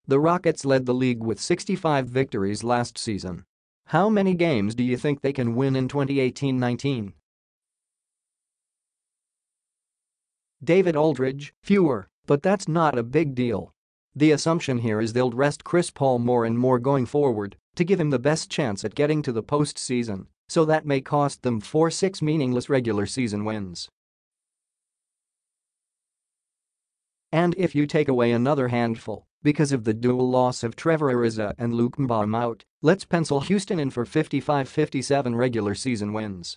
The Rockets led the league with 65 victories last season. How many games do you think they can win in 2018-19? David Aldridge, fewer, but that's not a big deal. The assumption here is they'll rest Chris Paul more and more going forward to give him the best chance at getting to the postseason, so that may cost them 4-6 meaningless regular season wins. And if you take away another handful because of the dual loss of Trevor Ariza and Mbah Moute, let's pencil Houston in for 55-57 regular season wins.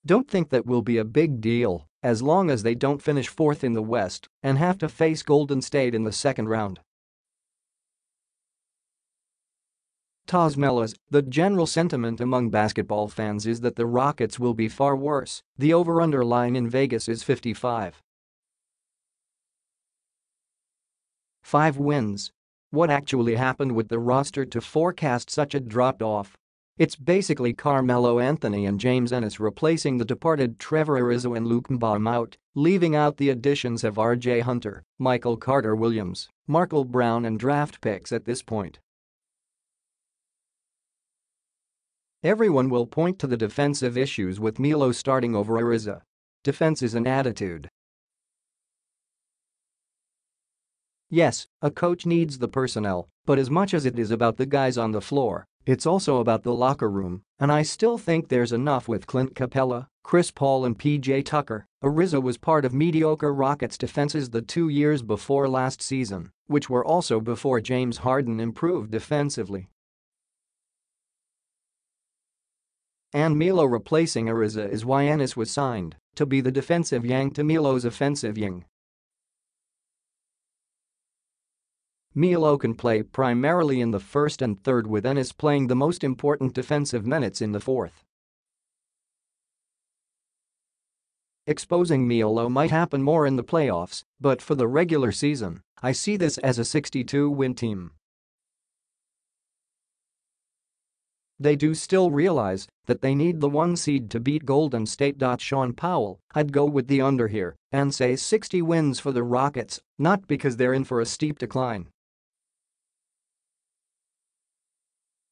Don't think that will be a big deal as long as they don't finish fourth in the West and have to face Golden State in the second round. Tas Melas, the general sentiment among basketball fans is that the Rockets will be far worse. The over-under line in Vegas is 55. 5 wins. What actually happened with the roster to forecast such a drop-off? It's basically Carmelo Anthony and James Ennis replacing the departed Trevor Ariza and Mbah Moute, leaving out the additions of R.J. Hunter, Michael Carter-Williams, Markel Brown and draft picks at this point. Everyone will point to the defensive issues with Melo starting over Ariza. Defense is an attitude. Yes, a coach needs the personnel, but as much as it is about the guys on the floor, it's also about the locker room, and I still think there's enough with Clint Capela, Chris Paul and PJ Tucker. Ariza was part of mediocre Rockets defenses the 2 years before last season, which were also before James Harden improved defensively. And Melo replacing Ariza is why Ennis was signed, to be the defensive yang to Melo's offensive ying. Melo can play primarily in the first and third with Ennis playing the most important defensive minutes in the fourth. Exposing Melo might happen more in the playoffs, but for the regular season, I see this as a 62-win team. They do still realize that they need the 1 seed to beat Golden State. Sean Powell, I'd go with the under here and say 60 wins for the Rockets, not because they're in for a steep decline.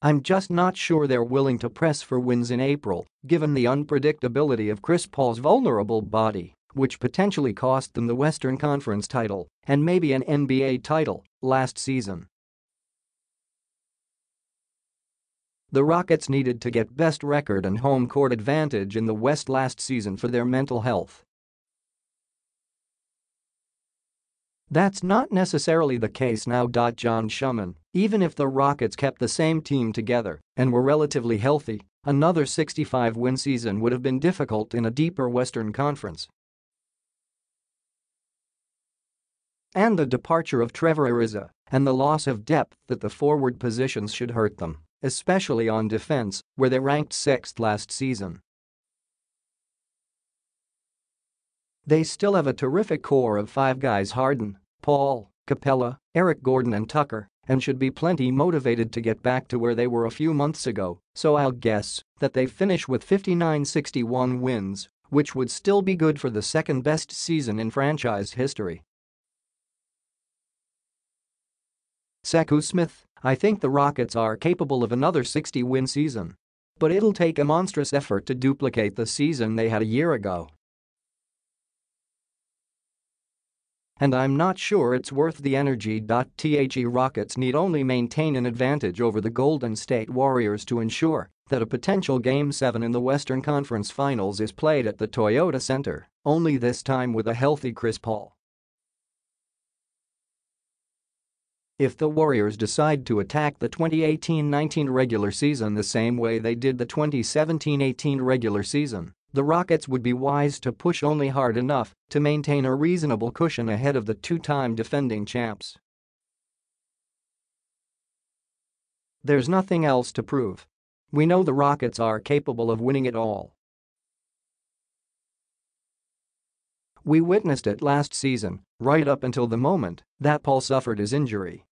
I'm just not sure they're willing to press for wins in April, given the unpredictability of Chris Paul's vulnerable body, which potentially cost them the Western Conference title and maybe an NBA title last season. The Rockets needed to get best record and home court advantage in the West last season for their mental health. That's not necessarily the case now. John Schumann, even if the Rockets kept the same team together and were relatively healthy, another 65-win season would have been difficult in a deeper Western Conference. And the departure of Trevor Ariza and the loss of depth at the forward positions should hurt them, especially on defense, where they ranked 6th last season. They still have a terrific core of 5 guys: Harden, Paul, Capela, Eric Gordon and Tucker, and should be plenty motivated to get back to where they were a few months ago, so I'll guess that they finish with 59-61 wins, which would still be good for the second-best season in franchise history. Sekou Smith, I think the Rockets are capable of another 60-win season. But it'll take a monstrous effort to duplicate the season they had a year ago. And I'm not sure it's worth the energy. The Rockets need only maintain an advantage over the Golden State Warriors to ensure that a potential Game 7 in the Western Conference Finals is played at the Toyota Center, only this time with a healthy Chris Paul. If the Warriors decide to attack the 2018-19 regular season the same way they did the 2017-18 regular season, the Rockets would be wise to push only hard enough to maintain a reasonable cushion ahead of the 2-time defending champs. There's nothing else to prove. We know the Rockets are capable of winning it all. We witnessed it last season, right up until the moment that Paul suffered his injury.